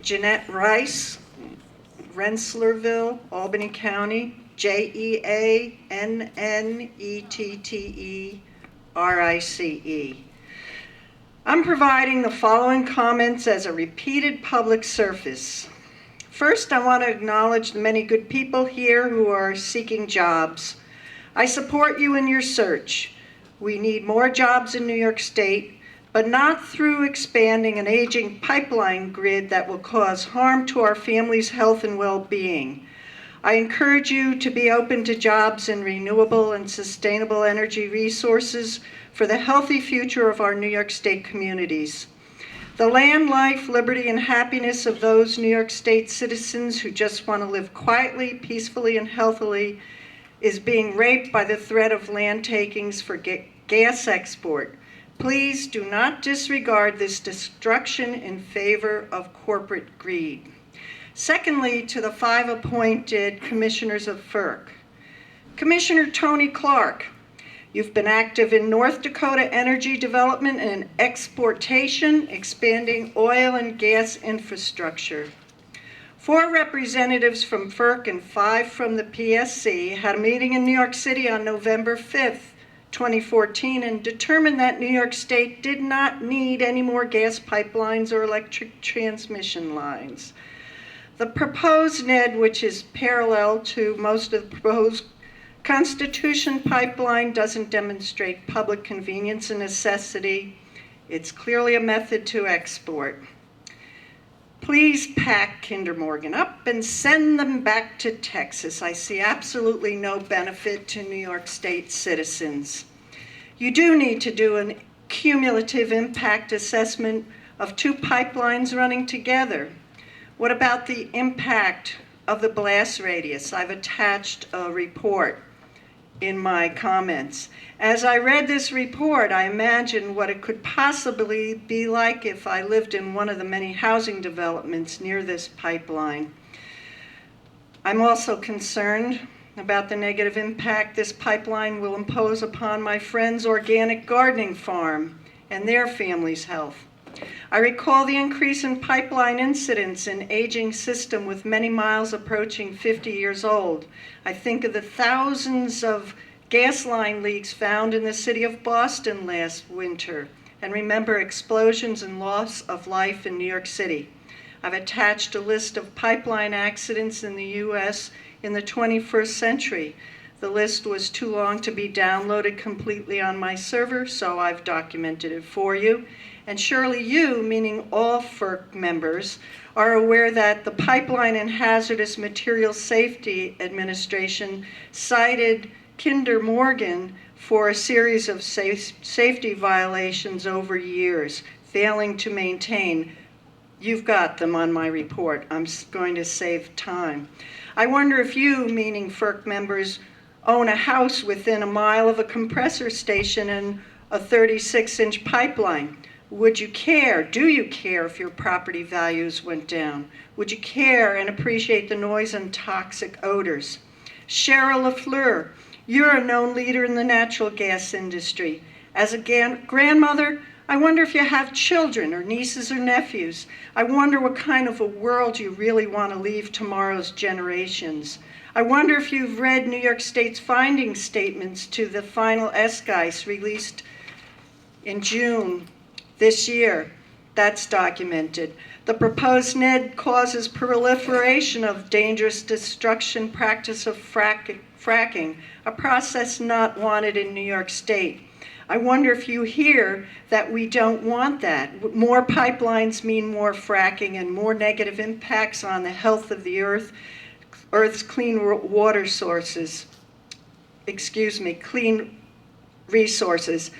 Jeannette Rice, Rensselaerville, Albany County, JEANNETTERICE. I'm providing the following comments as a repeated public service. First, I want to acknowledge the many good people here who are seeking jobs. I support you in your search. We need more jobs in New York State, but not through expanding an aging pipeline grid that will cause harm to our families' health and well-being. I encourage you to be open to jobs in renewable and sustainable energy resources for the healthy future of our New York State communities. The land, life, liberty, and happiness of those New York State citizens who just want to live quietly, peacefully, and healthily is being raped by the threat of land takings for gas export. Please do not disregard this destruction in favor of corporate greed. Secondly, to the 5 appointed commissioners of FERC. Commissioner Tony Clark, you've been active in North Dakota energy development and exportation, expanding oil and gas infrastructure. 4 representatives from FERC and 5 from the PSC had a meeting in New York City on November 5th, 2014, and determined that New York State did not need any more gas pipelines or electric transmission lines. The proposed NED, which is parallel to most of the proposed Constitution pipeline, doesn't demonstrate public convenience and necessity. It's clearly a method to export. Please pack Kinder Morgan up and send them back to Texas. I see absolutely no benefit to New York State citizens. You do need to do a cumulative impact assessment of 2 pipelines running together. What about the impact of the blast radius? I've attached a report in my comments. As I read this report, I imagined what it could possibly be like if I lived in one of the many housing developments near this pipeline. I'm also concerned about the negative impact this pipeline will impose upon my friend's organic gardening farm and their family's health. I recall the increase in pipeline incidents in aging system with many miles approaching 50 years old. I think of the thousands of gas line leaks found in the city of Boston last winter, and remember explosions and loss of life in New York City. I've attached a list of pipeline accidents in the U.S. in the 21st century. The list was too long to be downloaded completely on my server, so I've documented it for you. And surely you, meaning all FERC members, are aware that the Pipeline and Hazardous Materials Safety Administration cited Kinder Morgan for a series of safety violations over years, failing to maintain. You've got them on my report. I'm going to save time. I wonder if you, meaning FERC members, own a house within a mile of a compressor station and a 36-inch pipeline. Would you care, do you care if your property values went down? Would you care and appreciate the noise and toxic odors? Cheryl LaFleur, you're a known leader in the natural gas industry. As a grandmother, I wonder if you have children or nieces or nephews. I wonder what kind of a world you really want to leave tomorrow's generations. I wonder if you've read New York State's finding statements to the final SGICE released in June this year. That's documented. The proposed NED causes proliferation of dangerous destruction practice of fracking, a process not wanted in New York State. I wonder if you hear that we don't want that. More pipelines mean more fracking and more negative impacts on the health of the Earth's clean water sources. Clean resources.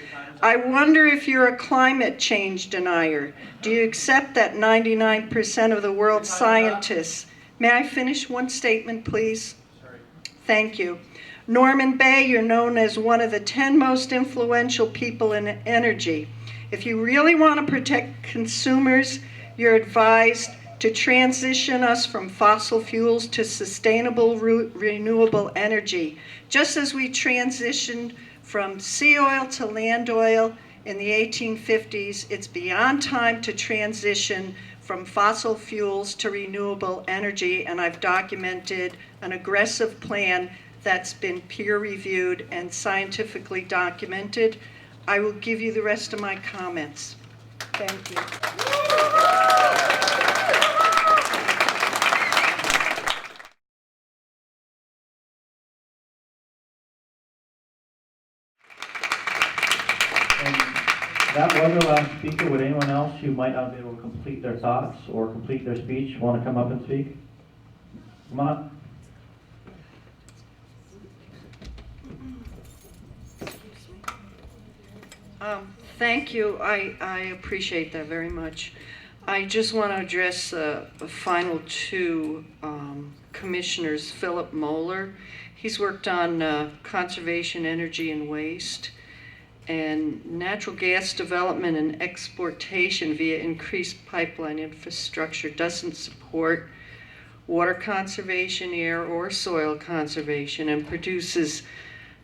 I wonder if you're a climate change denier. Do you accept that 99% of the world's scientists... May I finish one statement, please? Sorry. Thank you. Norman Bay, you're known as one of the 10 most influential people in energy. If you really want to protect consumers, you're advised to transition us from fossil fuels to sustainable renewable energy. Just as we transitioned from sea oil to land oil in the 1850s, it's beyond time to transition from fossil fuels to renewable energy, and I've documented an aggressive plan that's been peer-reviewed and scientifically documented. I will give you the rest of my comments. Thank you. That was our last speaker. Would anyone else who might not be able to complete their thoughts or complete their speech want to come up and speak? Come on. Thank you. I appreciate that very much. I just want to address the final two commissioners, Philip Moeller. He's worked on conservation, energy, and waste, and natural gas development and exportation via increased pipeline infrastructure doesn't support water conservation, air or soil conservation, and produces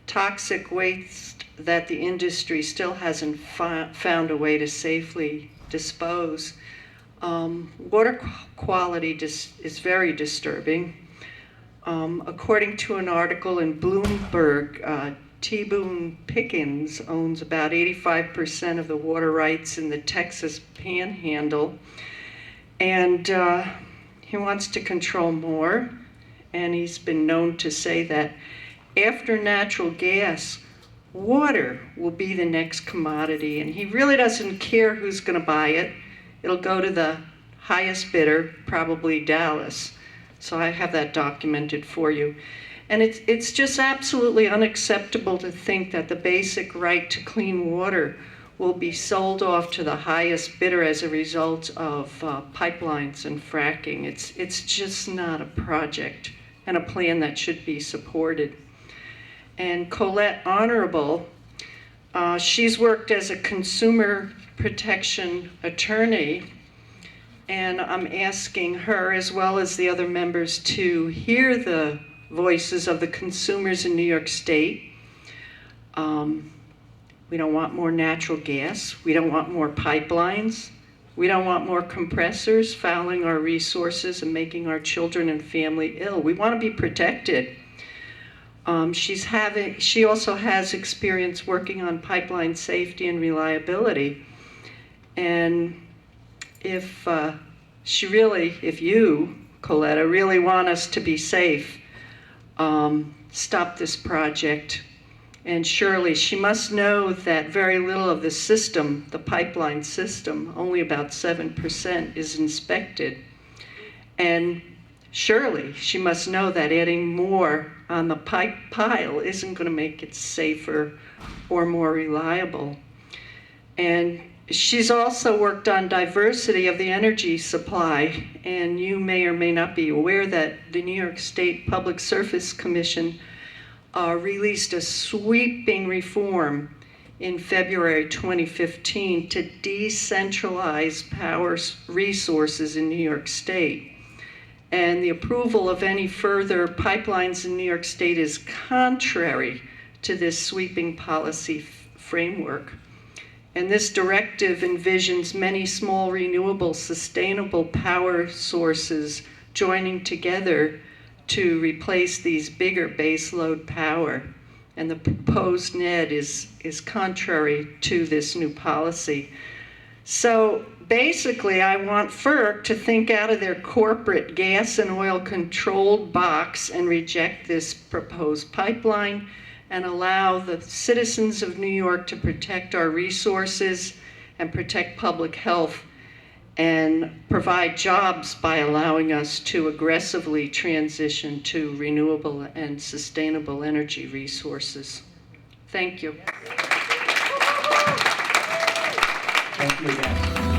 toxic waste that the industry still hasn't found a way to safely dispose. Water quality is very disturbing. According to an article in Bloomberg, T. Boone Pickens owns about 85% of the water rights in the Texas Panhandle, and he wants to control more, and he's been known to say that after natural gas, water will be the next commodity, and he really doesn't care who's going to buy it. It'll go to the highest bidder, probably Dallas. So I have that documented for you. And it's just absolutely unacceptable to think that the basic right to clean water will be sold off to the highest bidder as a result of pipelines and fracking. It's just not a project and a plan that should be supported. And Colette Honorable, she's worked as a consumer protection attorney, and I'm asking her, as well as the other members, to hear the voices of the consumers in New York State. We don't want more natural gas. We don't want more pipelines. We don't want more compressors fouling our resources and making our children and family ill. We want to be protected. She also has experience working on pipeline safety and reliability. And if you, Coletta, really want us to be safe, stop this project. And surely she must know that very little of the system, the pipeline system, only about 7% is inspected. And surely she must know that adding more on the pile isn't going to make it safer or more reliable. And she's also worked on diversity of the energy supply, and you may or may not be aware that the New York State Public Service Commission released a sweeping reform in February 2015 to decentralize power resources in New York State. And the approval of any further pipelines in New York State is contrary to this sweeping policy framework. And this directive envisions many small, renewable, sustainable power sources joining together to replace these bigger baseload power. And the proposed NED is contrary to this new policy. So basically, I want FERC to think out of their corporate gas and oil controlled box and reject this proposed pipeline and allow the citizens of New York to protect our resources and protect public health and provide jobs by allowing us to aggressively transition to renewable and sustainable energy resources. Thank you. Thank you again.